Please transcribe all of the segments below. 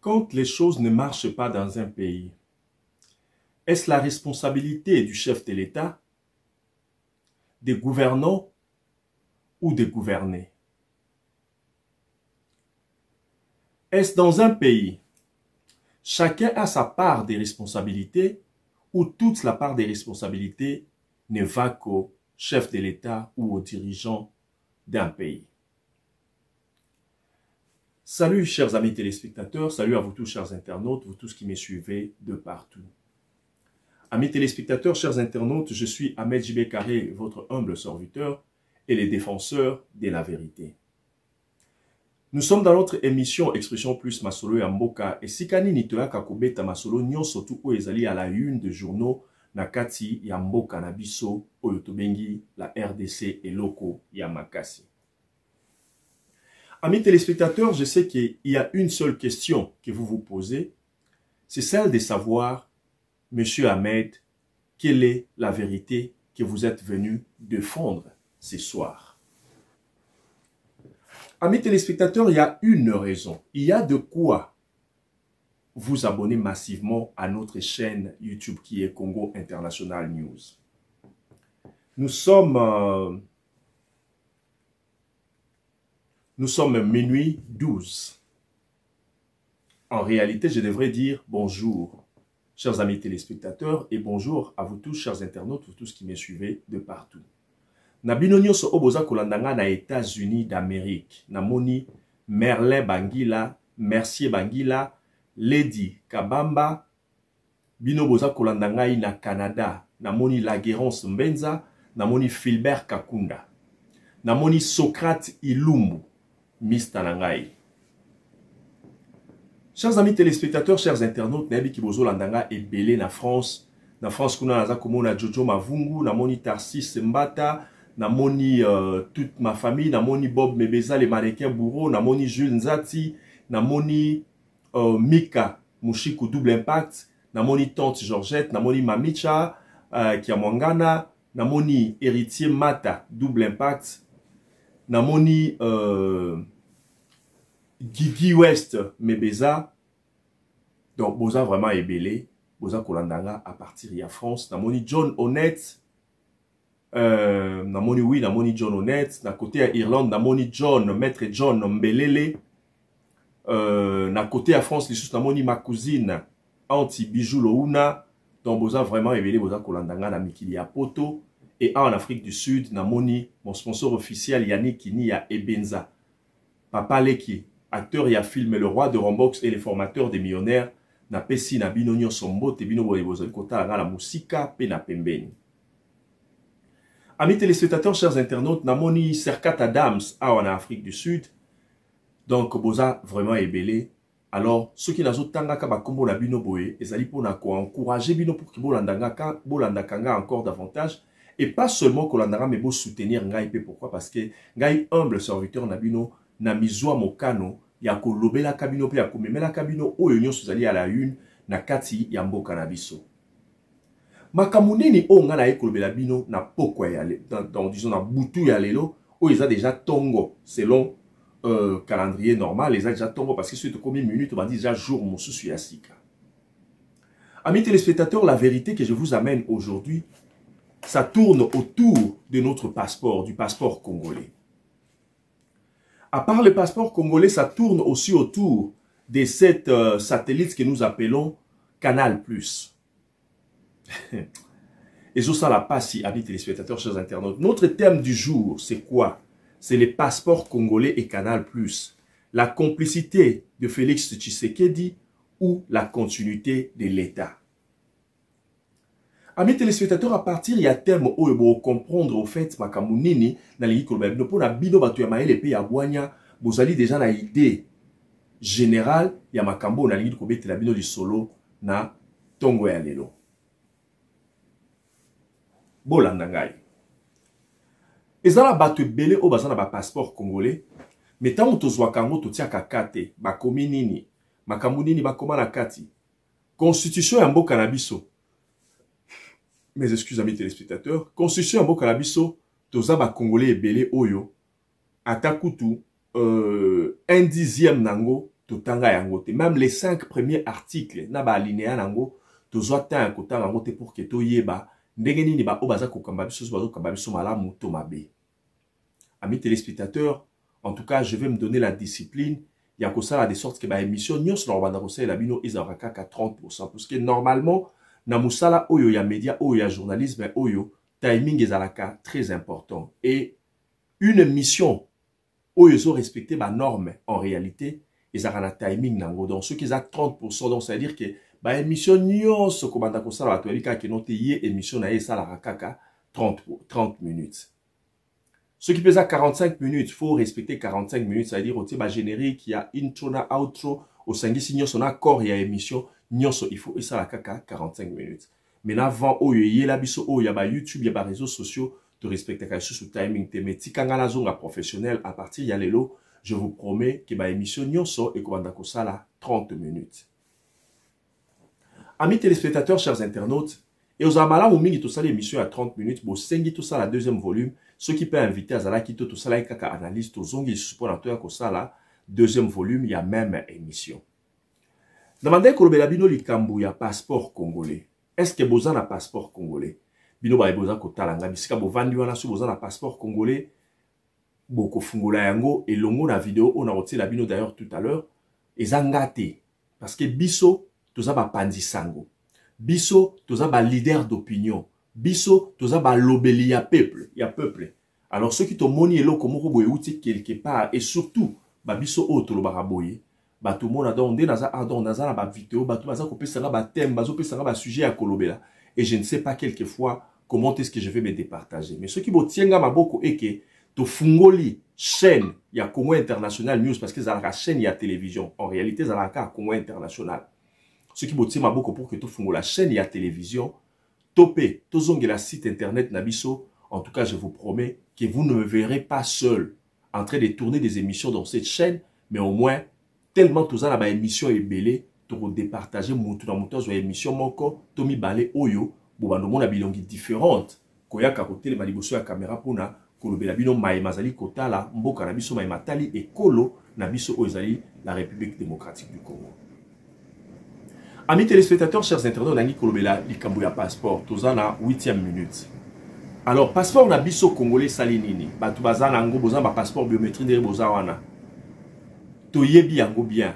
Quand les choses ne marchent pas dans un pays, est-ce la responsabilité du chef de l'État, des gouvernants ou des gouvernés? Est-ce dans un pays, chacun a sa part des responsabilités ou toute la part des responsabilités ne va qu'au chef de l'État ou aux dirigeants d'un pays? Salut chers amis téléspectateurs, salut à vous tous chers internautes, vous tous qui me suivez de partout. Amis téléspectateurs, chers internautes, je suis Ahmed J.B. Carré, votre humble serviteur et les défenseurs de la vérité. Nous sommes dans notre émission Expression Plus Masolo ya Mboka et sikani nitoya kakobeta masolo nyonso tu o ezali à la une de journaux na kati ya Mboka na biso oyo tobengi la RDC et loko ya makasi. Amis téléspectateurs, je sais qu'il y a une seule question que vous vous posez, c'est celle de savoir, Monsieur Ahmed, quelle est la vérité que vous êtes venu défendre ce soir? Amis téléspectateurs, il y a une raison. Il y a de quoi vous abonner massivement à notre chaîne YouTube qui est Congo International News. Nous sommes minuit 12. En réalité, je devrais dire bonjour, chers amis téléspectateurs, et bonjour à vous tous, chers internautes, vous tous qui me suivez de partout. Nabino nyonso oboza kolandanga na États-Unis d'Amérique. Namoni Merlin Bangila, Mercier Bangila, Lady Kabamba, bino boza kolandanga na Canada. Namoni Laguerance Mbenza, namoni Philbert Kakunda. Namoni Socrate Ilumbu, Mr. Nangai. Chers amis téléspectateurs, chers internautes, nabi ki bozo landanga ebele na France. Na France kuna naza komona Jojo Mavungu, namoni Tarsis Mbata, namoni toute ma famille, namoni Bob Mebeza, les mannequins bourreaux, namoni Jules Nzati, namoni Mika Mushiku Double Impact, namoni Tante Georgette, namoni Mamicha Kiamwangana, namoni Héritier Mata Double Impact, namoni Gigi West Mebeza. Donc boza vraiment ebele, boza kolandanga à partir de France, namoni John Honnête, namoni oui, namoni John Honnête, na côté à Irlande, namoni John, maître John Mbelele, na côté à France, les namoni ma cousine, Anti Bijou Louna, donc boza vraiment ebele, boza kolandanga na Mikili à Poto, et en Afrique du Sud, namoni mon sponsor officiel Yannick Kini à Ebenza, Papa Leki, acteur et film Le Roi de Rombox et les formateurs des millionnaires, na pesi na bino nyonso mbote bino boye bozali kotala la musika pe na pembeni. Amis téléspectateurs, chers internautes, namoni Serkat Adams en Afrique du Sud. Donc boza vraiment ebele. Alors ceux qui nazo tanga ka ba kombo na bino boye ezali pona ko encourager bino pour que bolandaka nga encore davantage et pas seulement kolandanga mais bo soutenir ngai pe pourquoi parce que ngai humble serviteur na bino na mizwa mokano ya kolobela kabino pe ya komemela kabino oyo nyonso zali à la une na kati ya mboka na biso. Makamuneni o nga na ekolobela bino na pokwa ya dans disons na butu ya lelo o eza déjà tongo selon calendrier normal, eza déjà tongo parce que c'est combien de minutes on va dire déjà jour mosusu ya sika. Amis téléspectateurs, la vérité que je vous amène aujourd'hui, ça tourne autour de notre passeport, du passeport congolais. À part le passeport congolais, ça tourne aussi autour de cette satellite que nous appelons Canal+. Et ça la passe, amis téléspectateurs, chers internautes. Notre thème du jour, c'est quoi? C'est les passeports congolais et Canal+. La complicité de Félix Tshisekedi ou la continuité de l'État. Amis téléspectateurs, à partir il y a thème où vous comprendre au fait makamunini na lingi kolobino pour na bino batu ya maele pe ya bwanya bozali déjà na idée générale ya makambo na lingi kobetela bino lisolo na tongo ya lelo. Bolanda ngai. Ezala batu ebele o bazana ba passeport congolais, mais tant tozwa kango totiaka kate bakomi nini makambo nini bakoma na kati. Constitution ya mboka na biso. Mes excuses amis téléspectateurs, constitution ya mboka na biso toza ba congolais ebele oyo atakutu 1/10 nango totanga yango te. Même les 5 premiers articles, na ba alinéa nango, tozwa temps kotanga yango te pour que toyeba ndenge nini ba obaza kokamba biso bazo kamba biso malamu to mabe. Amis téléspectateurs, en tout cas, je vais me donner la discipline. Il y a que ça de sorte que ba émission nyos na banda ko la bino ezara kaka 30% parce que normalement na musala oyo ya média oyo ya journalisme oyo timing ezalaka très important et une mission oyo zo respecter ba norme en réalité ezara na timing nango donc ceux qui ont 30% donc ça veut dire que ba émission nyos ko banda ko sala bato elika ke note ye émission na ezala kaka 30 minutes. Ce qui pèse à 45 minutes, il faut respecter 45 minutes, c'est-à-dire au type générique, il y a intro, outro, au sangi si on a corps, il y a émission, il faut ça la caca 45 minutes. Mais avant, il y a la biso, il y a YouTube, il y a les réseaux sociaux, de respecter quelque chose sur timing, mais si quand la zone professionnelle, à partir il y a les lots, je vous promets que ma émission nyonso et qu'on a ça là 30 minutes. Amis téléspectateurs, chers internautes, et aux amala ou mingi tout ça l'émission à 30 minutes, bon sengi tout ça la deuxième volume. Ceux qui peuvent inviter à Zala Kito, tout ça là, kaka analyse, tout zongi, supportateur, que ça là, deuxième volume, il y a même émission. Demandez que le bino likambu ya passeport congolais. Est-ce que vous avez un passeport congolais? Bino ba eboza ko talanga, bisika bo vandi wana su vous avez un passeport congolais. Boko fungola yango et longo na vidéo on a retiré la bino d'ailleurs tout à l'heure. Ezangate parce que biso toza ba pandi sango. Biso toza ba leader d'opinion. Biso, toza ba lobeli ya peuple, Alors ceux qui t'ont moni elo komoko boye outi quelque part et surtout ba biso o tolo baraboye, ba tout monde adon de naza adon naza na ba vidéo, ba tout baza ko pesanga ba thème, bazo pesanga ba sujet à kolobela et je ne sais pas quelquefois comment est-ce que je vais me départager. Mais ceux qui botienga maboko eke to fungoli chaîne ya Congo International News parce que ça la chaîne ya télévision. En réalité ça la ka Congo International. Ceux qui botienga maboko pour que to fungola chaîne ya télévision topé, tozongela site internet Nabiso. En tout cas, je vous promets que vous ne me verrez pas seul en train de tourner des émissions dans cette chaîne, mais au moins, tellement tout ça, la émission est belée, pour départager mon émission, moko, tomi balé oyo, bobando mon abilongi différente, koya kakote le maliboso ya caméra pona, kolobela bino maimazali kotala, mboka nabiso maimatali et kolo nabiso ozali la République démocratique du Congo. Amis téléspectateurs, chers internautes, Nangi Kolobela, Likambuya passeport, tozana 8e minute. Alors, passeport na biso congolais salinini, batu bazana ngo bozan ba passeport biométrie de bozawana. Toyebi yango bien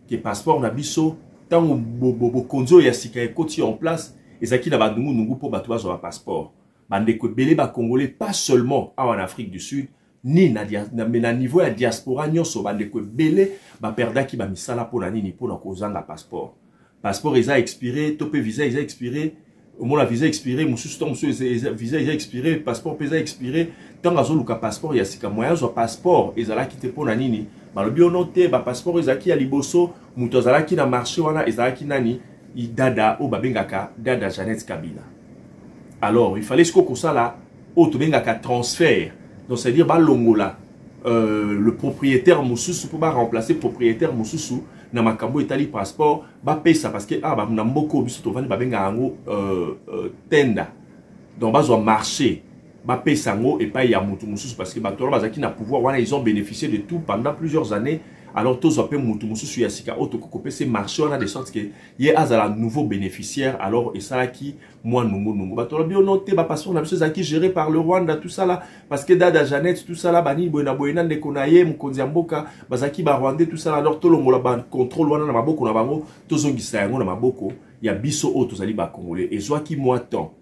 que passeport na biso tango bobo konzo ya sika ekoti en place, ezaki na bandungu nungu po batu bazo ba passeport. Bande ko belé ba congolais pas seulement en Afrique du Sud, ni na niveau ya diaspora nyonso bande ko belé ba perdaki ba misala pona nini pona kozanga passeport. Passeport ils a expiré, topé visa ils a expiré, au moins la visa expiré, visa ils a expiré, passeport ils a expiré. Tant que le passeport il y a sika moyen zo passeport ils a quitté pour nani, ba le bio noté ba passeport ils a qui à liboso, muto zala qui na marché wana ils a qui nani, dada o babengaka dada Jeannette Kabila. Alors il fallait ce que ça là, o to bengaka transfert. Donc c'est à dire ba longola le propriétaire Moussousou pour remplacer propriétaire Moussousou na makambo etali passeport ba pesa parce que ba na mboko biso to vani ba benga ngo tenda donc ba zo marché ba pesa ngo et pas ya mutu Moussousou parce que ba to ba zaki na pouvoir wana ils ont bénéficié de tout pendant plusieurs années. Alors tous appelés mutu Moussousou ya sika auto kokopé ces marchés on a de sorte que yé azala nouveau bénéficiaire alors et ça qui moi nungu ba to bien noté ba passeport na biso zaki géré par le Rwanda tout ça là parce que dada Jeannette tout ça là bani boina de konaye mukonzi mboka bazaki ba Rwandais tout ça là alors to longola ba contrôle wana na maboko na bango tozongisa yango na maboko ya biso auto zali ba congolais et soit qui moi temps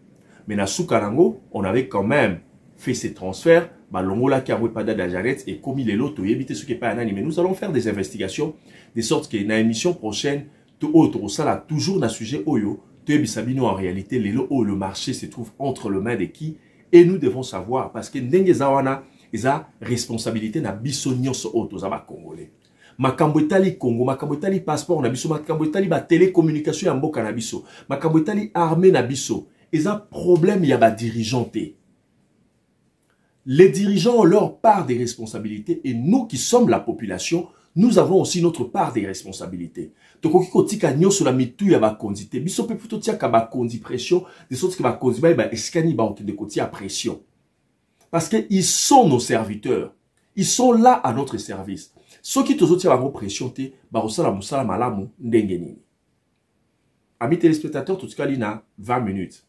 mais na Soukarango on avait quand même fait ces transferts. Balongola qui a pas dada Jeannette et comme il est l'autre, éviter ce qui est pas un mais nous allons faire des investigations de sorte que dans l'émission prochaine, tout autre ça là toujours dans sujet oyo, Sabino en réalité le marché se trouve entre les mains de qui et nous devons savoir parce que ndenge zawana eza responsabilité na biso nyonso auto za ba congolais. Makambo etali Congo, makambo etali passeport na biso, makambo etali ba télécommunication ya mboka na biso, makambo etali armée na biso, eza problème ya ba dirigeanté. Les dirigeants ont leur part des responsabilités et nous qui sommes la population, nous avons aussi notre part des responsabilités. Donc, on dit que nous sommes mitu ya ba kondité. Biso pe plutôt tia ka ba kondi pression, de sorte que ba kondi ba eskani ba de côté à pression. Parce que ils sont nos serviteurs. Ils sont là à notre service. soki tozotia bango pression te bakosala mosala malamu ndenge nini. Amis téléspectateurs, totikali na 20 minutes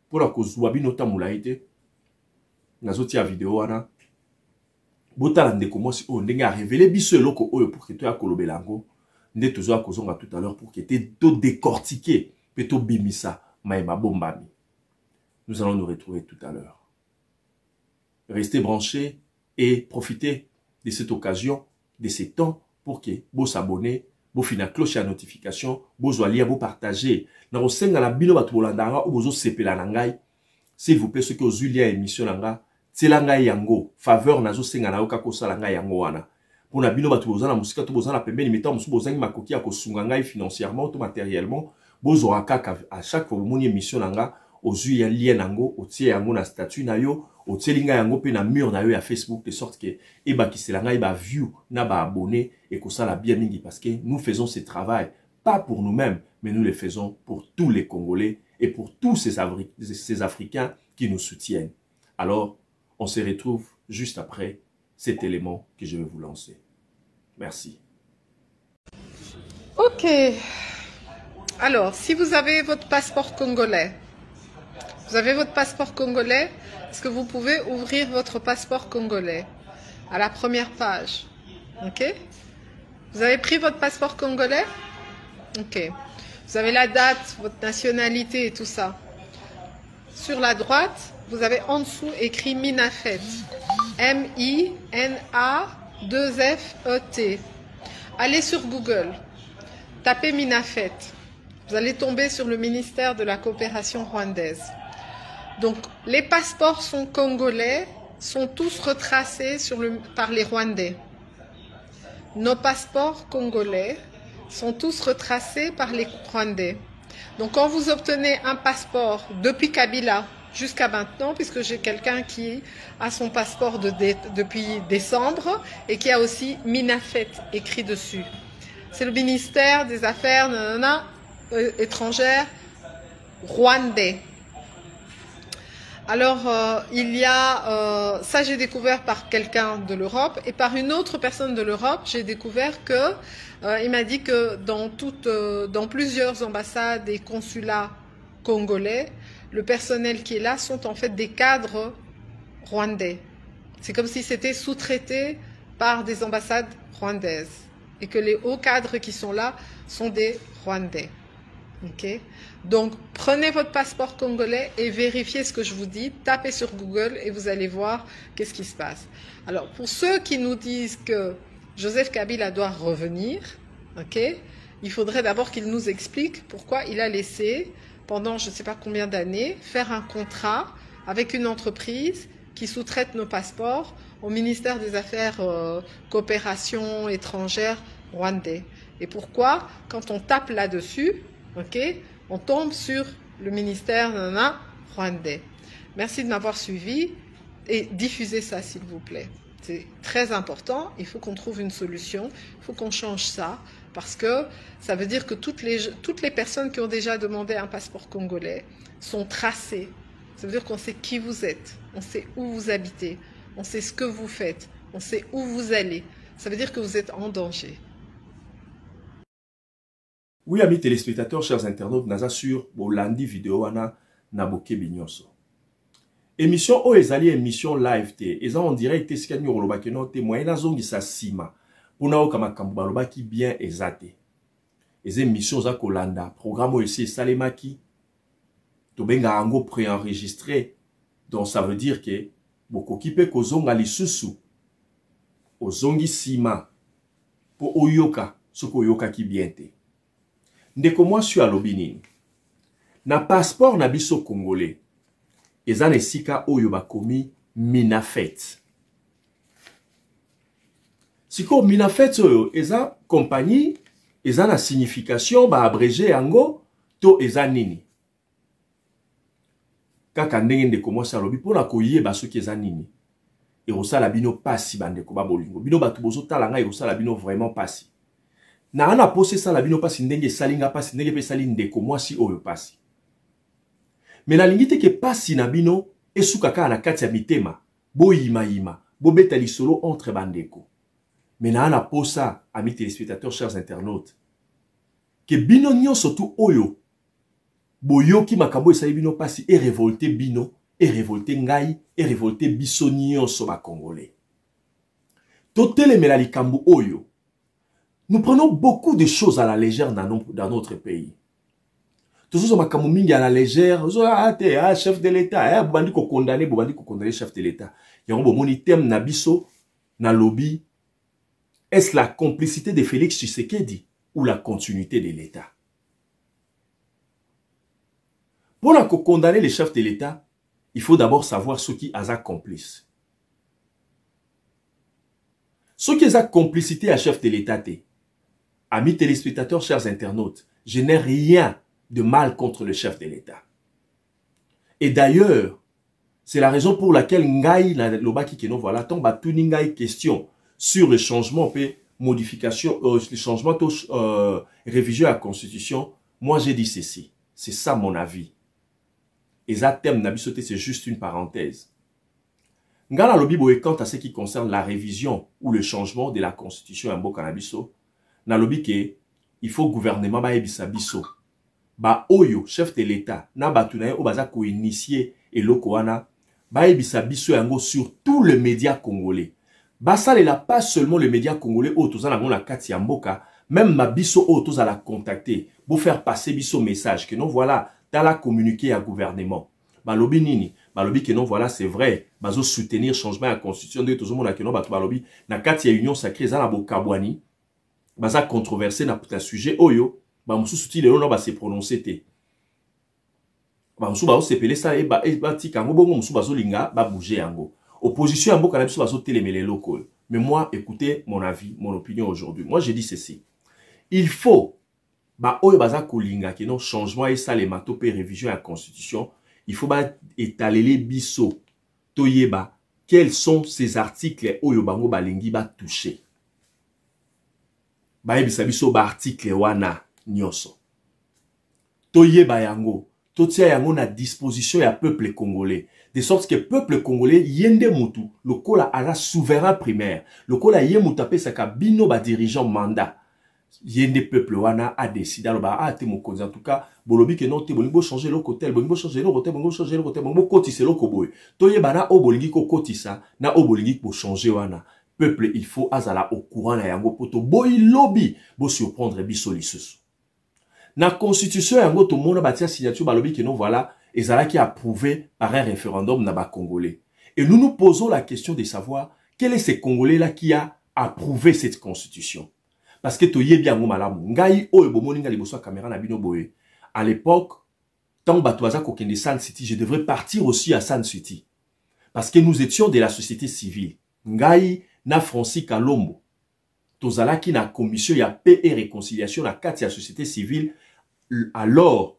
pour la kozwa bino tamula te nazotia vidéo wana botala ndeko mosi o ndenge a révélé biso eloko oyo pour que to ya kolobela yango nde tozoa kozonga tout à l'heure pour que to décortiquer pe to bimisa maema bombami. Nous allons nous retrouver tout à l'heure. Restez branchés et profitez de cette occasion, de ces temps pour que vous s'abonnez, vous finissez la cloche à notification, vous allez vous partager. Dans le sein de la bino batulandara ou vous sepela nangai. S'il vous plaît, ceux qui ont eu lien émission nanga, c'est langa yango faveur nazo senga na oka kosa langa yango wana. Pour na bino batulozana musika to bozana pembeni metam musu bozangi makoki ya kosunga ngai financièrement ou matériellement, bozora kaka à chaque fois moni émission nanga ozui ya lien nango otie yango na statut na yo otie linga yango pe na mur na yo ya Facebook de sorte que eba kisela ngai ba view na ba abonné et que ça la bien mingi parce que nous faisons ce travail pas pour nous-mêmes mais nous le faisons pour tous les Congolais et pour tous ces Africains qui nous soutiennent. Alors, on se retrouve juste après cet élément que je vais vous lancer. Merci. Ok. Alors, si vous avez votre passeport congolais, est-ce que vous pouvez ouvrir votre passeport congolais à la première page? Ok. Vous avez pris votre passeport congolais? Ok. Vous avez la date, votre nationalité et tout ça. Sur la droite, vous avez en dessous écrit Minafet. M-I-N-A-2-F-E-T. Allez sur Google. Tapez Minafet. Vous allez tomber sur le ministère de la coopération rwandaise. Donc, les passeports sont congolais, sont tous retracés par les Rwandais. Nos passeports congolais sont tous retracés par les Rwandais. Donc, quand vous obtenez un passeport depuis Kabila jusqu'à maintenant, puisque j'ai quelqu'un qui a son passeport depuis décembre et qui a aussi Minafet écrit dessus. C'est le ministère des Affaires étrangères rwandais. Alors, il y a, ça j'ai découvert par quelqu'un de l'Europe et par une autre personne de l'Europe, j'ai découvert que, il m'a dit que dans plusieurs ambassades et consulats congolais, le personnel qui est là sont en fait des cadres rwandais. C'est comme si c'était sous-traité par des ambassades rwandaises et que les hauts cadres qui sont là sont des Rwandais. Okay. Donc, prenez votre passeport congolais et vérifiez ce que je vous dis. Tapez sur Google et vous allez voir qu'est-ce qui se passe. Alors, pour ceux qui nous disent que Joseph Kabila doit revenir, okay, il faudrait d'abord qu'il nous explique pourquoi il a laissé, pendant je ne sais pas combien d'années, faire un contrat avec une entreprise qui sous-traite nos passeports au ministère des Affaires coopération étrangère rwandais. Et pourquoi, quand on tape là-dessus, okay, on tombe sur le ministère rwandais. Merci de m'avoir suivi et diffusez ça s'il vous plaît. C'est très important, il faut qu'on trouve une solution, il faut qu'on change ça parce que ça veut dire que toutes les personnes qui ont déjà demandé un passeport congolais sont tracées. Ça veut dire qu'on sait qui vous êtes, on sait où vous habitez, on sait ce que vous faites, on sait où vous allez. Ça veut dire que vous êtes en danger. Oui, amis téléspectateurs, chers internautes, naza sur Bolandi vidéo wana naboke binyoso. Émission o ezali émission live te, eza en direct te sikani olobaki no te moyen nazongi sa sima. Pona o kama kambu balobaki bien ezate. Eza émission za kolanda, programme aussi salemaki. To benga ango préenregistré. Donc ça veut dire que bokoki pe kozonga lisusu ozongi sima po oyoka soko oyoka ki bien te. Ndeko moi suis à l'obinine. Na passeport na biso congolais. Eza na esika oyo bakomi Minafet. Siko Minafet oyo eza compagnie, eza na signification ba abrégé yango to eza nini. Kaka ndenge ndeko moi suis à lobi pona koyeba soki eza nini. Et osala bino pasi bandeko ba bolingo. Bino batu bozo talanga et osala bino vraiment pasi. Na ana posé ça la bino pasi ndenge salinga pasi ndenge pe sali ndeko mwasi oyo pasi. Mais na lingite ke pasi na bino esuka ka na kati ya mitema bo yima bo beta lisolo entre bandeko. Maintenant, on a pour ça, amis téléspectateurs, chers internautes, que bino nyon surtout oyo, boyo ki makambo esali bino pasi et révolté bino, et révolté ngai, et révolté biso nyon so ba congolais. Totele melali kambo oyo. Nous prenons beaucoup de choses à la légère dans notre pays. Tout ça, makambo mingi à la légère, chef de l'État, bandi ko condamné chef de l'État. Yango bo moni tem na biso, na lobby. Est-ce la complicité de Félix Tshisekedi ou la continuité de l'État? Pour condamner les chefs de l'État, il faut d'abord savoir ce qui a complice. Ce qui a complicité à chef de l'État, amis téléspectateurs, chers internautes, je n'ai rien de mal contre le chef de l'État. Et d'ailleurs, c'est la raison pour laquelle Ngai, Lobaki Keno, voilà, tombe à tout Ngai question sur le changement et modification, le changement, révision à la Constitution. Moi, j'ai dit ceci. C'est ça mon avis. Et ça, thème Nabisoté, c'est juste une parenthèse. Ngala Lobi quant à ce qui concerne la révision ou le changement de la Constitution en Bokanabiso, na lobi ke il faut gouvernement ba ebisa biso. Ba oyo chef de l'État na batunaye o baza ko initier eloko wana ba ebisa biso yango sur tous les médias congolais. Ba salela pas seulement les médias congolais o tozana ngo na kati ya mboka, même ma biso o tozala contacter pour faire passer biso message que non voilà, dans la communiquer à gouvernement. Balobi nini, balobi que non voilà, c'est vrai, bazo soutenir changement à la constitution de tozo mona que non batu balobi na kati ya union sacrée za na bokabwani. Baza controversé na puta sujet oyo, ba musu suti le non ba se prononcer te. Ba musu ba o sepele ça e ba tika ngo bongo musu bazo linga ba bouger yango. Opposition ya mboka na biso bazo telemele local. Mais moi, écoutez mon avis, mon opinion aujourd'hui. Moi, j'ai dit ceci. Il faut ba oyo baza kolinga ke non changement et ça les matope révision à la constitution, il faut ba étaler les biso toyeba quels sont ces articles oyo bango balingi ba toucher. Ba ebisa biso ba article wana nyoso. Toyeba yango, totia yango na disposition ya peuple congolais. De sorte que peuple congolais yende mutu, le kola ala souverain primaire, le kola yemutu apesaka bino ba dirigeant mandat. Yende peuple wana a décidé alors a te mokonzi en tout cas bolobi ke non te bolingo changer le côté bolingo changer le côté bolingo changer le côté bolingo kotisa le koboy toye bana o bolingi ko kotisa na o bolingi ko changer wana peuple il faut azala au courant na yango poto boy lobby bo surprendre biso lisusu na constitution yango to mona batia signature balobi ke non voilà ezala qui approuvé par un référendum na ba congolais et nous nous posons la question de savoir quel est ce congolais là qui a approuvé cette constitution. Parce que toye bien ngo malamu ngai oyo bomoninga liboso caméra na bino boye à l'époque tant batwaza kokende Sun City je devrais partir aussi à Sun City parce que nous étions de la société civile ngai na Francis Kalombo tozalaki na commission ya paix et réconciliation na kati ya société civile alors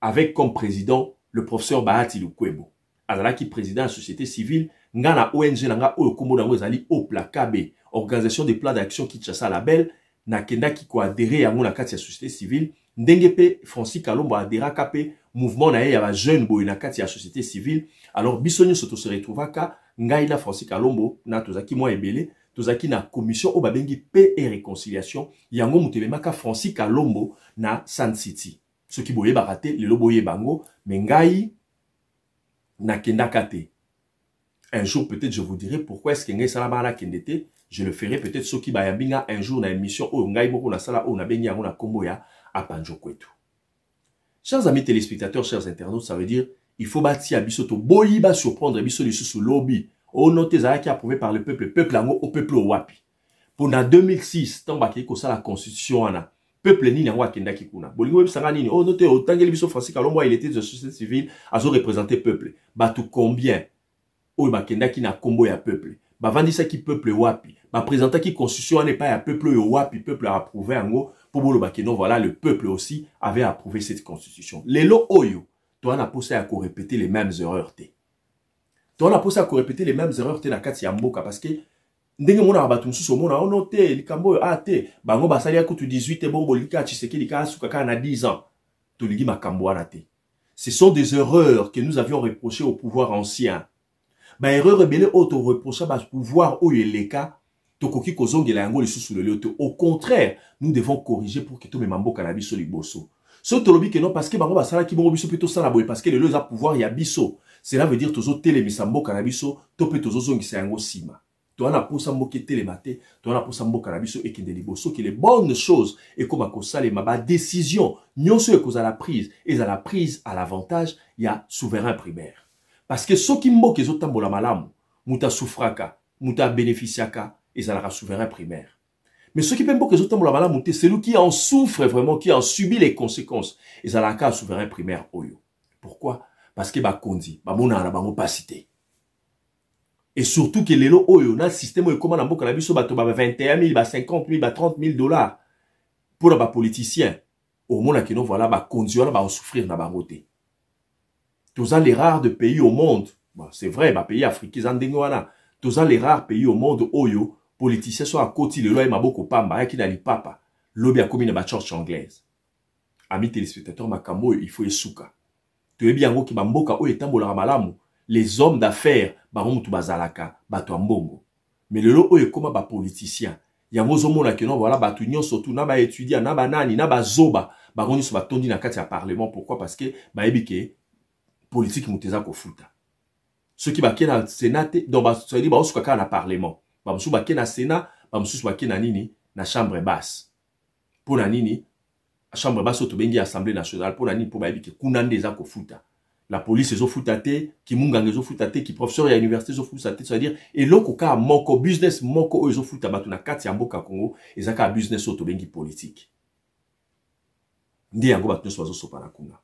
avec comme président le professeur Bahati Lukwebo azalaki président de la société civile nga na ONG nanga oyo kombo nango ezali Oplakabe organisation des plans d'action Kinshasa label na kenda ki ko adhérer yango na kati ya société civile ndenge pe Francis Kalombo adhéra kapé mouvement na ya ba jeune boy na kati ya société civile alors bisonyo soto se retrouvaka ngai na Francis Kalombo na tozaki mo ebele tozaki na commission o babengi paix et réconciliation yango mutebemaka Francis Kalombo na Sun City ce qui boye barate le loboye bango mais ngai na kenda kate un jour peut-être je vous dirai pourquoi est-ce que ngai sala bana kendete. Je le ferai peut-être ce qui va yambinga un jour dans l'émission où ngai moko na sala où na bengi yango na kombo ya apanjo kwetu. Chers amis téléspectateurs, chers internautes, ça veut dire il faut bâtir bisoto boyi ba surprendre biso lisusu lobby. O noté za qui approuvé par le peuple yango au peuple wapi. Pour na 2006 tant ba ki ko sala constitution ana peuple ni yango akenda kikuna. Bolingo bisanga nini o noté o tangeli biso Francis Kalombo il était de société civile azo représenter peuple. Ba tout combien o ba kenda ki na kombo ya peuple. Ba vandisa ki peuple wapi. Ba présenta ki constitution n'est pas ya peuple yo wapi peuple a approuvé yango pour bolo ba non voilà le peuple aussi avait approuvé cette constitution. Lelo oyo toi na posé à répéter les mêmes erreurs té. Toi na posé à répéter les mêmes erreurs té na kati ya mboka parce que ndenge mona ba tumsusu mona ono té likambo a té bango basali ya kutu 18 bombo lika Tshisekedi ka suka ka na 10 ans. To ligi makambo wana té. Ce sont des erreurs que nous avions reprochées au pouvoir ancien. Ba erreur rebelle auto reprochable au pouvoir oyo leka tokoki kozongela yango lisusu lelo te. Au contraire, nous devons corriger pour que tout le mambo kanabiso liboso. So tolobi que non parce que bango basala ki bongo biso plutôt ça la boye parce que lelo za pouvoir ya biso. Cela veut dire tozo telemisa mboka na biso to pe tozo zongisa yango sima. To ana posa mboka telemate, to ana posa mboka na biso ekende liboso que les bonnes choses et comme akosala ma décision nyonso ekozala prise et za la prise à l'avantage ya souverain primaire. Parce que soki mboka ezotambola malamu, muta souffraka, muta bénéficiaka ezalaka souverain primaire. Mais ceux qui pensent que les autres c'est celui qui en souffre vraiment, qui en subit les conséquences. Et ça la case souverain primaire oyo. Pourquoi? Parce que ba kondi, ba mona na bango opacité. Et surtout que lelo oyo na système oyo comment na mboka na biso ba to ba 21 000, ba 50 000, ba 30 000 dollars pour ba politicien. Au monde qui non voilà ba kondi wala ba souffrir na bango te. Tous les rares de pays au monde, bon, c'est vrai, ba pays africains en dengoana. Tous les rares pays au monde oyo politiciens sont à côté de l'OM Maboko Pamba, qui n'a li papa, lobby a commis na church anglaise. Amis téléspectateurs, Makamo, il faut esouka. Tu es bien gros qui mamboka o etambola malamu, les hommes d'affaires, baron tu bazalaka, batu ambongo. Mais le lo o est comme ba politicien. Yango zomo na kenon voilà batu nyon surtout na ba étudiant, na ba nani, na ba zoba, baron so ba tondi na kati ya parlement. Pourquoi? Parce que ba ebike politique muteza ko futa. Ceux qui ba na sénat, donc ba ça dit ba osuka na parlement. Bamsou bake na Sénat, bamsou bake na nini, na chambre basse. Pour na nini, chambre basse au bengi assemblée nationale, pour na nini, pour ba ebike kunande za ko futa. La police ezo futate, ki mungange ezo futate, ki professeur ya université ezo futate, c'est-à-dire, et loko ka moko business moko ezo futa batu na kati ya mboka Congo, ezaka business au bengi politique. Ndi yango batu so bazo sopa na kuna.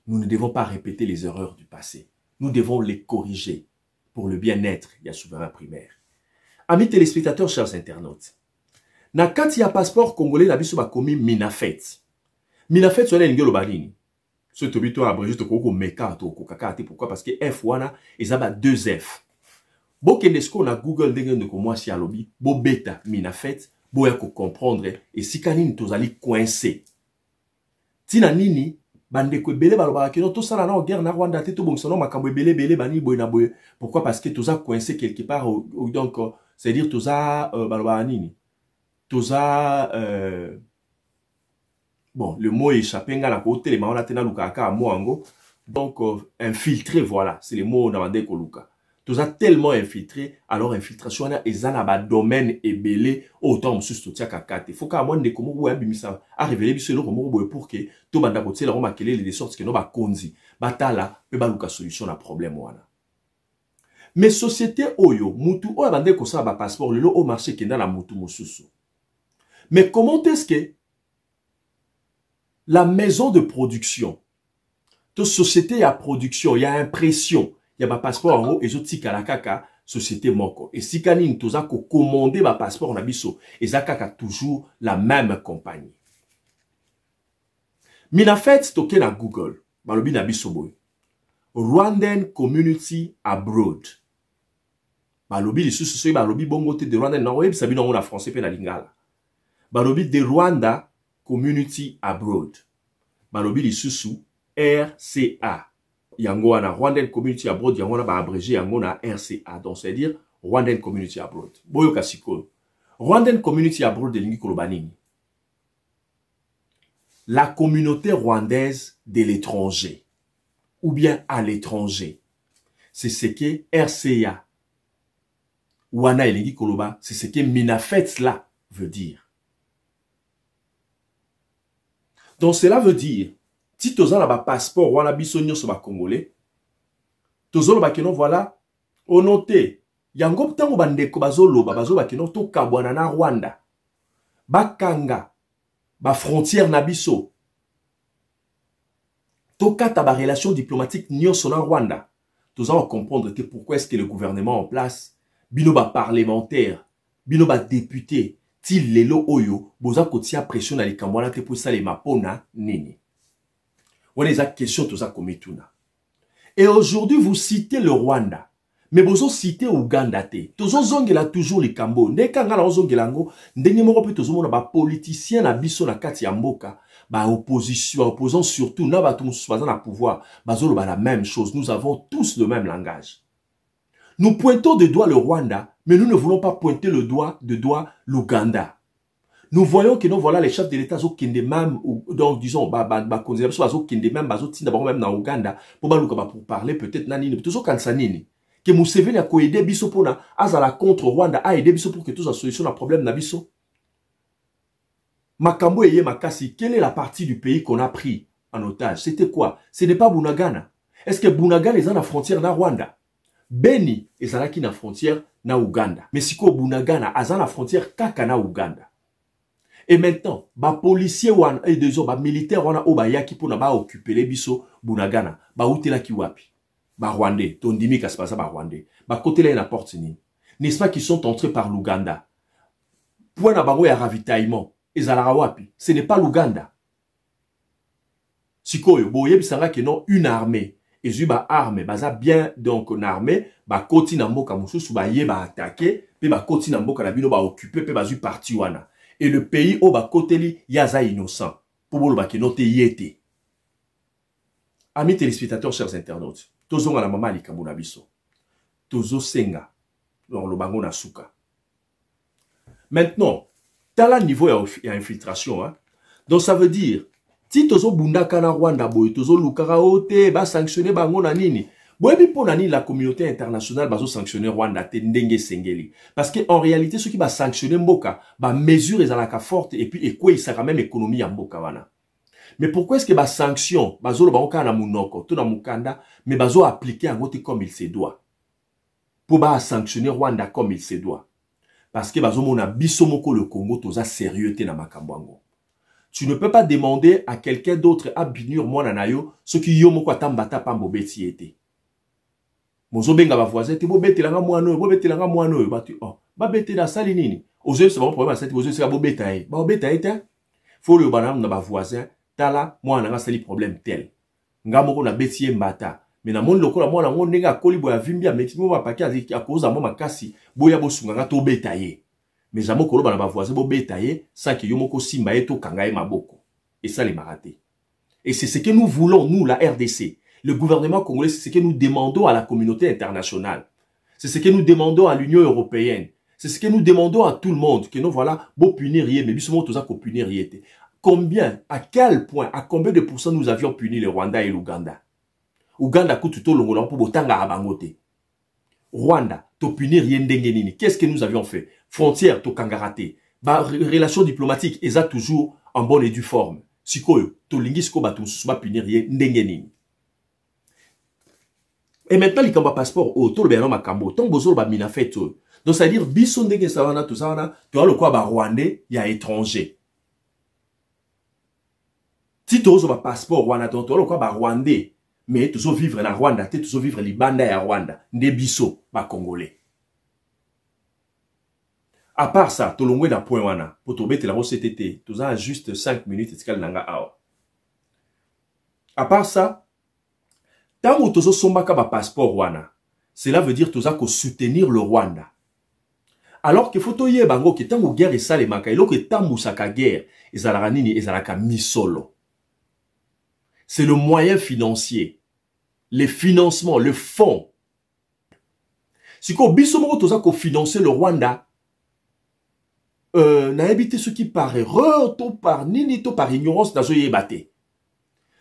Nous ne devons pas répéter les erreurs du passé. Nous devons les corriger pour le bien-être ya souverain primaire. Amis téléspectateurs, chers internautes, na kati ya passeport congolais na biso ba komi Minafet. Minafet so na ngelo banini. So to bito abrégé to koko meka to kokakate. Pourquoi? Parce que F wana ezaba 2 F. Bo kendesko na Google ndenge ndeko mwasi alobi, bo beta Minafet, bo ya ko comprendre et sikanini tozali coincé. Tina nini bandeko ebele balobaka ke non to sala na guerre na Rwanda te to bongisa no makambo ebele bani boy na boy. Pourquoi? Parce que toza coincé quelque part donc c'est-à-dire toza balobaka nini toza bon le mot échappé nga na ko telema on a tena lukaka a moango donc infiltré, voilà c'est le mot na bandeko luka. Toza tellement infiltré, alors infiltration na ezana ba domaine ebele autant msusu to tia kakate. Faut ka monde ko mo bimisa a révéler biso lo mo boy pour que to banda ko tsela ko makelele de sorte que no ba konzi batala pe ba luka solution na problème wana. Mais société oyo mutu oyo bande ko sa ba passeport le au marché kenda na mutu mususu. Mais comment est-ce que la maison de production, toute société à production, il y a impression, il y a ba passeport en haut et zo tika kaka société moko. Et si kanine toza ko commander ba passeport na biso, et za kaka toujours la même compagnie. Minafet toke na Google, balobi na biso boy. Rwandan Community Abroad. Balobi li susu balobi bongo te de Rwanda na web sabino on a français pe na lingala. Balobi de Rwanda Community Abroad. Balobi li susu RCA. Yango wana Rwandan Community Abroad yango na ba abrégé yango na RCA. Donc c'est dire Rwandan Community Abroad. Boyo kasiko. Rwandan Community Abroad de lingi kolobanini. La communauté rwandaise de l'étranger ou bien à l'étranger. C'est ce que RCA Wana elingi koloba, c'est ce que Minafet là veut dire. Donc cela veut dire, si toza na ba passeport wana biso nyonso ba congolais, tozolo ba keno voilà, onoté, yango tango bandeko bazoloba bazoba keno to kabwana na Rwanda. Bakanga ba frontière na biso. To kata ba relation diplomatique nyonso na Rwanda. Toza va comprendre que pourquoi est-ce que le gouvernement en place bino ba parlementaire, bino ba député, ti lelo oyo, boza kotia pression na likambo na te pour ça les mapona nini. On les a question tout ça comme etuna. Et aujourd'hui vous citez le Rwanda, mais bozo citez Ouganda te. Tozo zongela toujours likambo. Ndeka ngala ozongela ngo, ndenge moko pe tozo mona ba politicien na biso na kati ya mboka, ba opposition, opposant surtout na ba tout na pouvoir, bazolo ba la même chose. Nous avons tous le même langage. Nous pointons de doigt le Rwanda, mais nous ne voulons pas pointer le doigt l'Ouganda. Nous voyons que nous voilà les chefs de l'État qui même donc disons même dans Ouganda pour parler peut-être nani toujours kansanini que Museveni a aidé biso pour na azala contre Rwanda a aidé biso pour que tous en solution le problème na biso. Makambo eye makasi, quelle est la partie du pays qu'on a pris en otage? C'était quoi? Ce n'est pas Bunagana. Est-ce que Bunagana est à la frontière na Rwanda? Beni est à la frontière na Ouganda. Mais si ko Bunagana est à la frontière kaka na Ouganda. Et maintenant, ba policier wana et deux ba militaire wana obayaki pour na ba occuper les biso Bunagana, ba outela ki wapi. Ba Rwandais, tondimi ka se passe ba Rwandais. Ba côté là na porte ni. N'est-ce pas qu'ils sont entrés par l'Ouganda? Point na bango ya ravitaillement. Ezala wapi? Ce n'est pas l'Ouganda. Sikoyo, boye bisanga que non une armée. Et ba armée, baza bien donc une armée, ba koti na mboka mususu ba ye ba attaquer, pe ba koti na mboka na bino ba occuper, pe ba zu parti wana. Et le pays au bas côté li yaza innocent. Pour vous le bas qui note yété. Amis téléspectateurs, chers internautes, tozo la maman li kamuna biso. Tozo senga. Dans le bango na suka. Maintenant, t'as là niveau et infiltration, hein. Donc ça veut dire, si tozo bunda kana Rwanda boy, tozo lukara ote, ba sanctionner bango na nini. Boyebi pour nani la communauté internationale va sanctionner Rwanda te ndenge sengeli parce que en réalité ceux qui va sanctionner mboka ba mesure les alaka forte et puis et quoi il sera même économie en mboka wana. Mais pourquoi est-ce que ba sanction bazolo ba oka na munoko to na mukanda mais bazo appliquer en côté comme il se doit pour ba sanctionner Rwanda comme il se doit parce que bazo mona biso moko le Congo toza sérieux te na makambwango. Tu ne peux pas demander à quelqu'un d'autre à binur mwana na yo ce qui yo moko atambata pambo beti ete. Mozo benga ba voisin te bo betelanga mwano yo batu oh ba betela sali nini ozo c'est bon problème ça ozo c'est ba betaye ba betaye te faut le banam na ba voisin tala mwana nga sali problème tel nga moko na betie mbata mais na mon lokola mwana ngo ndenge akoli bo ya vimbi ameti mo ba paki a cause mo makasi boya bo sunga nga to betaye mais jamo kolo bana ba voisin bo betaye sans que yo moko simba eto kangaye maboko et ça les maraté et c'est ce que nous voulons nous la RDC. Le gouvernement congolais, c'est ce que nous demandons à la communauté internationale. C'est ce que nous demandons à l'Union européenne. C'est ce que nous demandons à tout le monde. Que nous voilà, beau punir rien, mais bisous tout ça qu'on punir rien. Combien, à quel point, à combien de pourcents nous avions puni le Rwanda et l'Ouganda? Ouganda coûte tout le monde pour botanga abangote. Rwanda, to punir rien dengenini. Qu'est-ce que nous avions fait? Frontière, to kangarate. Relations diplomatiques, elles ont toujours en bonne et due forme. Sikoyo, to lingisko batum suba punir rien dengenini. Et maintenant, il y a un passeport, tout le bien makambo, tant bozo ba mina fait tout. Donc, ça veut dire, bison denge savana, tout ça, tu as le quoi, ba Rwandais, il y a étranger. Si tu as un passeport Rwanda, tu as le quoi, ba Rwandais, mais tu as vivre na Rwanda, tu as vivre libanda ya Rwanda, ne biso, ba Congolais. À part ça, tu as l'ongwe na point wana, pour te mettre la CTT, tu as juste 5 minutes, et tu as nanga awa. À part ça, tant que tu as un passeport Rwanda, cela veut dire que tu as soutenir le Rwanda. Alors que faut que bango que tant que guerre et ça les maka, et que tant que guerre, ezalaka misolo. C'est le moyen financier, le financement, le fonds. Si ko biso moko tu as financer le Rwanda, n'a évité ce qui par erreur, to par nini, to par ignorance, n'a zoye baté.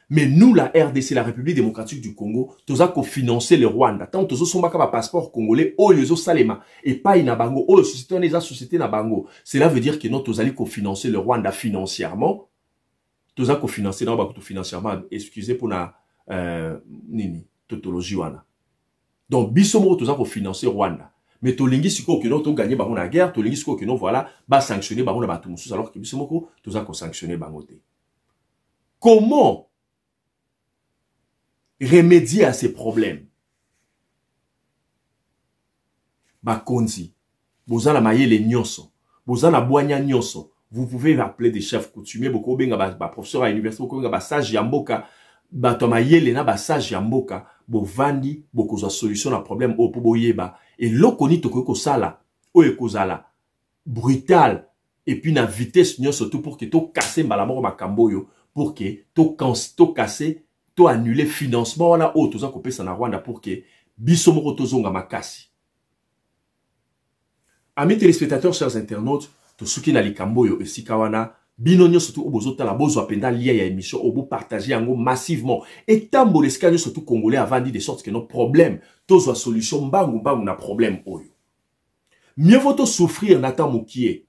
Mais nous, la RDC, la République démocratique du Congo, nous avons financé le Rwanda. Tant que nous avons un passeport congolais, nous salema et pas in bango, société na bango. Cela veut dire que nous allons financer le Rwanda financièrement. Nous avons financé financièrement, excusez pour la tautologie wana. Donc, bisomo, nous avons financé Rwanda. Mais to lingi siko que nous avons gagné la guerre, to lingi siko que nous voilà, ba sanctionner bango na batumoussous, alors que bisomo, nous avons sanctionné bango. Comment remédier à ces problèmes? Bakonzi, bozana mayele nyonso, bozana boanya nyonso. Vous pouvez appeler des chefs coutumiers, beaucoup benga ba professeur à l'université, beaucoup benga ba sage yamboka, ba to mayele na ba sage yamboka, bo vandi, beaucoup za solution à problème au po boyeba. Et lokoni to ko sala, o ekozala brutal et puis na vitesse nyonso tout pour que to casser malamoro makamboyo, pour que to casser to annuler financement wana o toza kopesa na Rwanda pour que biso moko tozonga makasi. Amis téléspectateurs, chers internautes, to suki na likambo yo esika wana bino nyonso tu obozo tala bozo apenda lia ya émission obo partager yango massivement et tambo l'esika nyonso tu congolais avant dit de sorte que nos problèmes tozo solution mbangu mbangu na problème oyo. Mieux vaut to souffrir nata mukie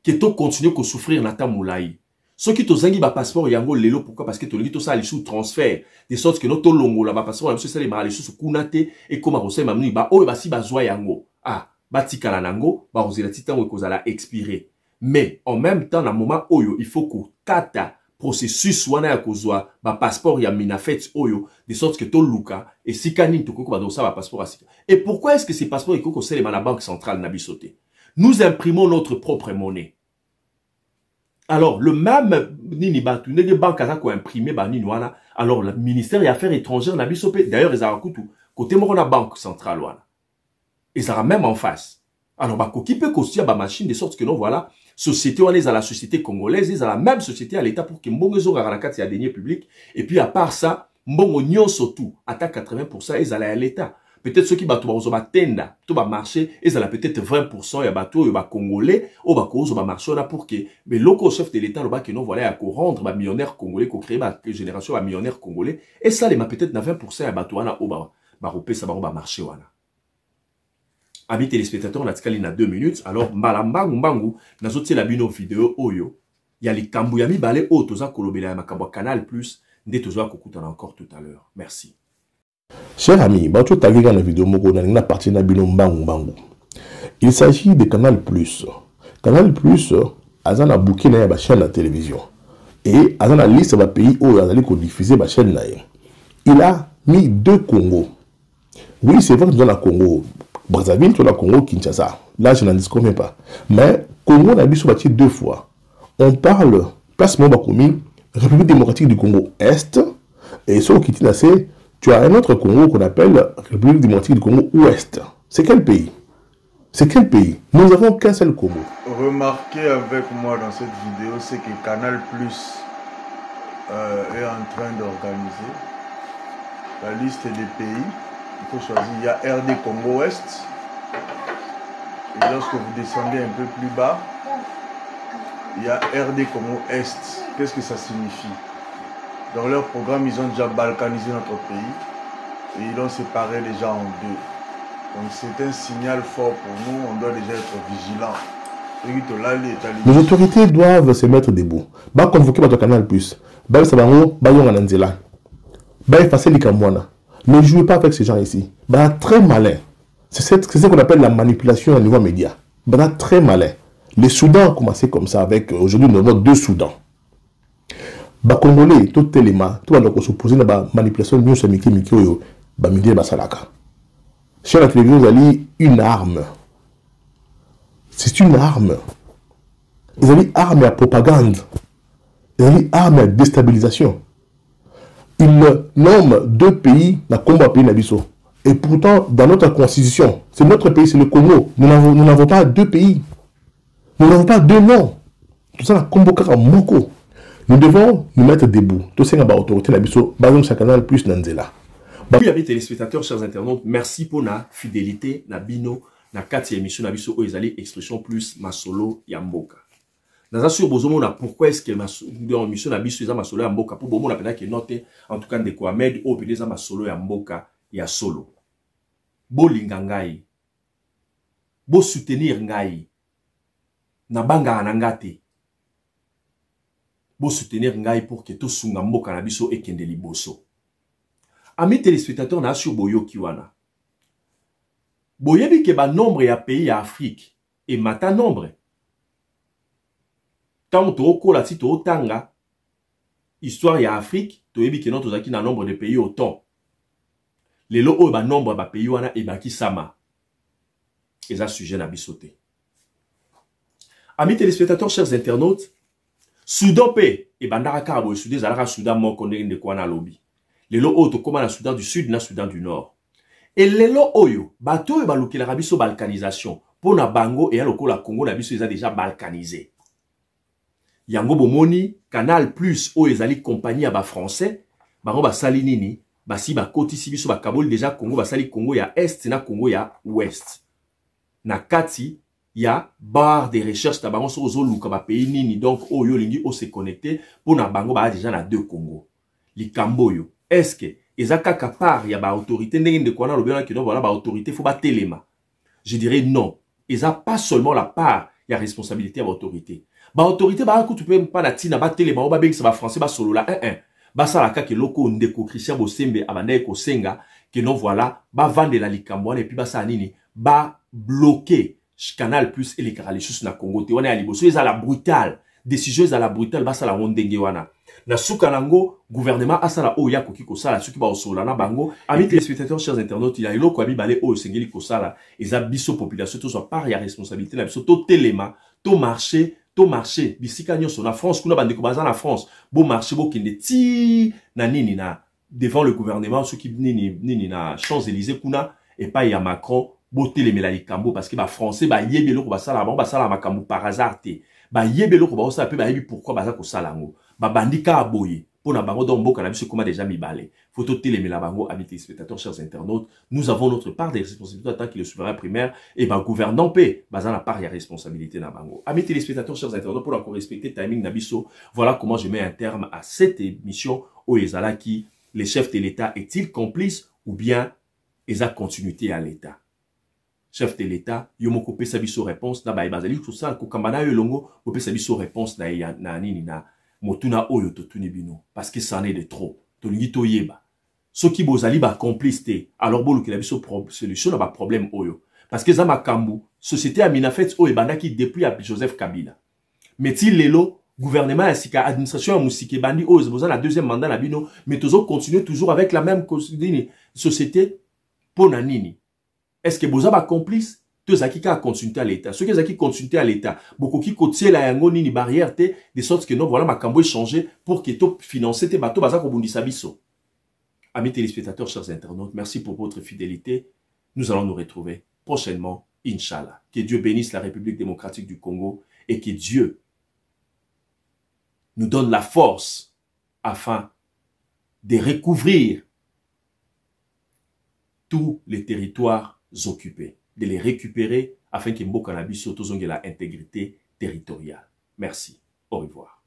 que to continuer ko souffrir nata moulaï. Ceux qui tozangi ba passeport yango lelo pourquoi parce que to lingi to ça les sous transfert de sorte que no to longo la ba passeport monsieur ça les mara les sous kunate et comme rosé mamni ba oyo ba si ba zwa yango ah batika la nango ba ozela titango ekozala expiré mais en même temps na moment oyo il faut que kata processus wana ya kozwa ba passeport ya minafet oyo de sorte que to luka et sikani to ko ba dosa ba passeport asika. Et pourquoi est-ce que ces passeports il faut que la banque centrale na bisoté nous imprimons notre propre monnaie. Alors, le même nini batu, ne banque à quoi imprimer ba nini wana. Alors, le ministère des Affaires étrangères n'a bisopé. D'ailleurs, ils ont coûté côté mon la banque centrale wana. Et ça même en face. Alors, bah, qui peut coster ba machine de sorte que non, voilà, société wana, ils ont la société congolaise, ils ont la même société à l'État pour que mbongo zo garanakati ya deniers publics. Et puis, à part ça, mbongo nyon surtout, attaque 80%, ils allaient à l'État. Peut-être ceux qui battent ba tenda, tout ba marché, ils allaient peut-être 20% ya bateau, ya ba congolais, ou ba cause ba marché là pour que mais loco chef de l'État là que non voilà à rendre ba millionnaire congolais, ko créer ba génération ba millionnaire congolais et ça les ma peut-être na 20% ya bateau wana ou ba ropé ça ba marché wana. Amis téléspectateurs, on a tkali na 2 minutes. Alors mbalambangu mbangu nazotie la bino vidéo oyo ya li kambu ya mibale o toza kolobela ya makambo Canal Plus nde toza kokutana encore tout à l'heure. Merci. Chers amis, il s'agit de Canal Plus. Canal Plus, Azana bouquet na chaîne de télévision. Et Azana liste de pays où Azali ko diffuser la chaîne. Il a mis 2 Congos. Oui, c'est vrai que dans le Congo, Brazzaville, dans le Congo, Kinshasa. Là, je n'en discute même pas. Mais Congo n'a pas 2 fois. On parle, placement Bakomi, République démocratique du Congo Est, et ce qui est assez. Tu as un autre Congo qu'on appelle République démocratique du Congo Ouest. C'est quel pays? C'est quel pays? Nous n'avons qu'un seul Congo. Remarquez avec moi dans cette vidéo, c'est que Canal Plus est en train d'organiser la liste des pays. Il faut choisir. Il y a RD Congo Ouest. Et lorsque vous descendez un peu plus bas, il y a RD Congo Est. Qu'est-ce que ça signifie? Dans leur programme, ils ont déjà balkanisé notre pays et ils l'ont séparé déjà en 2. Donc c'est un signal fort pour nous, on doit déjà être vigilants. Les autorités doivent se mettre debout. Bah convoquer votre Canal Plus. Bah sabango, bah yon ananzela. Bah effacer les kamwana. Ne jouez pas avec ces gens ici. Bah très malin. C'est ce qu'on appelle la manipulation au niveau média. Bah très malin. Les Soudans ont commencé comme ça avec aujourd'hui nous avons 2 Soudans. Ba Congolais, tout téléma, tout alors qu'on s'oppose à la manipulation de nous, Mikio, Bamidé Basalaka. Chez la télévision, vous avez une arme. C'est une arme. Ils avaient arme à propagande. Ils avaient arme à déstabilisation. Ils nomment 2 pays dans le combat pays Nabiso. Et pourtant, dans notre constitution, c'est notre pays, c'est le Congo. Nous n'avons pas 2 pays. Nous n'avons pas 2 noms. Tout ça, la Combo Moko. Nous devons nous mettre debout. Tout ça, c'est l'autorité de Canal Plus Nanzela. Oui, amis téléspectateurs, chers internautes, merci pour la fidélité, na bino, na 4e émission, na biso, oezali, expression plus, masolo, yamboka. Dans un sur bozomo, pourquoi est-ce que dans l'émission, na biso, yamboka, masolo, yamboka, pour bomo, na pena qui note, en tout cas, de quoi, med, ou, pena, masolo, yamboka, ya solo. Bo lingangai. Bo soutenir ngai. Na banga anangate. Bo soutenir ngai pour que tout sunga mboka na biso ekende liboso. Amis téléspectateurs na sur boyo kiwana. Boyebi ke ba nombre ya pays ya Afrique et mata nombre. Tant to okola ti to otanga histoire ya Afrique, to yebi ke non tozaki na nombre de pays autant. Lelo o ba nombre ba pays wana e baki sama. Eza sujet na bisoté. Amis téléspectateurs, chers internautes, Soudan pe et bandara kabo Soudan zalaka Soudan moko ndenge kwa na lobby. Lelo oyo tokoma na Soudan du Sud na Soudan du Nord. Et lelo oyo bato e balukela biso balkanisation pour na bango et lokola Congo na biso eza déjà balkanisé. Yango bomoni Canal Plus oyo ezali compagnie ya ba français bango basali nini basi bakotisi biso bakaboli déjà Congo basali Congo ya Est na Congo ya Ouest. Na kati il y a barre de recherche tabango sur ozoluka ba pays nini donc oyo lingi o se connecter pour na bango ba déjà na deux Congo likambo yo est-ce que ezaka ka part ya ba autorité ndenge de kwana lobela ki donc voilà ba autorité faut ba telema je dirais non eza pas seulement la part ya responsabilité à autorité ba autorité ba ko tu peux pas na tina ba telema ba bengisa ba français ba solo la ba sala ka ke loko ndeko Christian Bosembe abanda ko senga que non voilà ba vendre la likambo et puis ba sa nini ba bloquer Canal Plus et les Caralichus na Congo te wana ya liboso eza la brutale décision eza la brutale ba sala ndenge wana na sukanango gouvernement asala oya koki ko sala suki ba osola na bango amis téléspectateurs chers internautes il y a eloko abi balé o sengeli ko sala eza biso population to soit par ya responsabilité na biso to telema to marché bisika nyonso na France kuna bande ko baza na France bo marché bo kende ti na nini na devant le gouvernement ceux qui nini na Champs-Élysées kuna et pas ya Macron boté les likambo parce que ba français ba yebelo ko basala ba sala makambo par hasard te ba yebelo ko ba osala pe ba yebi pourquoi baza ko sala ngo ba bandika aboye pona bango donc mboka na biso comment déjà mibale photo télémela bango amis téléspectateurs chers internautes nous avons notre part de responsabilité en tant que le souverain primaire et ba gouvernant paix baza la part ya responsabilité na bango amis téléspectateurs chers internautes pour encore respecter timing na biso voilà comment je mets un terme à cette émission au ezalaki les chefs de l'État est-il complice ou bien eza continuité à l'État chef de l'État, yomoko pesa biso réponse na baibazali tout ça ko kambana yo longo ko pesa biso réponse na nini na motuna oyo to tunibino parce que ça en est de trop to lingi to yeba soki bozali ba complice te alors bolu ki la biso solution na ba problème oyo parce que za makambu société amina fait oyo bandaki depuis à Joseph Kabila mais ti lelo gouvernement ainsi qu'à administration ya musike bandi oyo boza na deuxième mandat na bino mais tozo continuer toujours avec la même société pona nini. Est-ce que vous avez complice? Tous ceux qui ont consulté à l'État. Ceux qui ont consulté à l'État. Beaucoup qui cotiennent la yango ni barrière te de sorte que non voilà ma cambo changer pour que tout financer tes bateaux baza ko bundisa biso. Amis téléspectateurs, chers internautes, merci pour votre fidélité. Nous allons nous retrouver prochainement, Inch'Allah. Que Dieu bénisse la République démocratique du Congo et que Dieu nous donne la force afin de recouvrir tous les territoires occupés, de les récupérer afin que Mboka na biso tozonge la intégrité territoriale. Merci. Au revoir.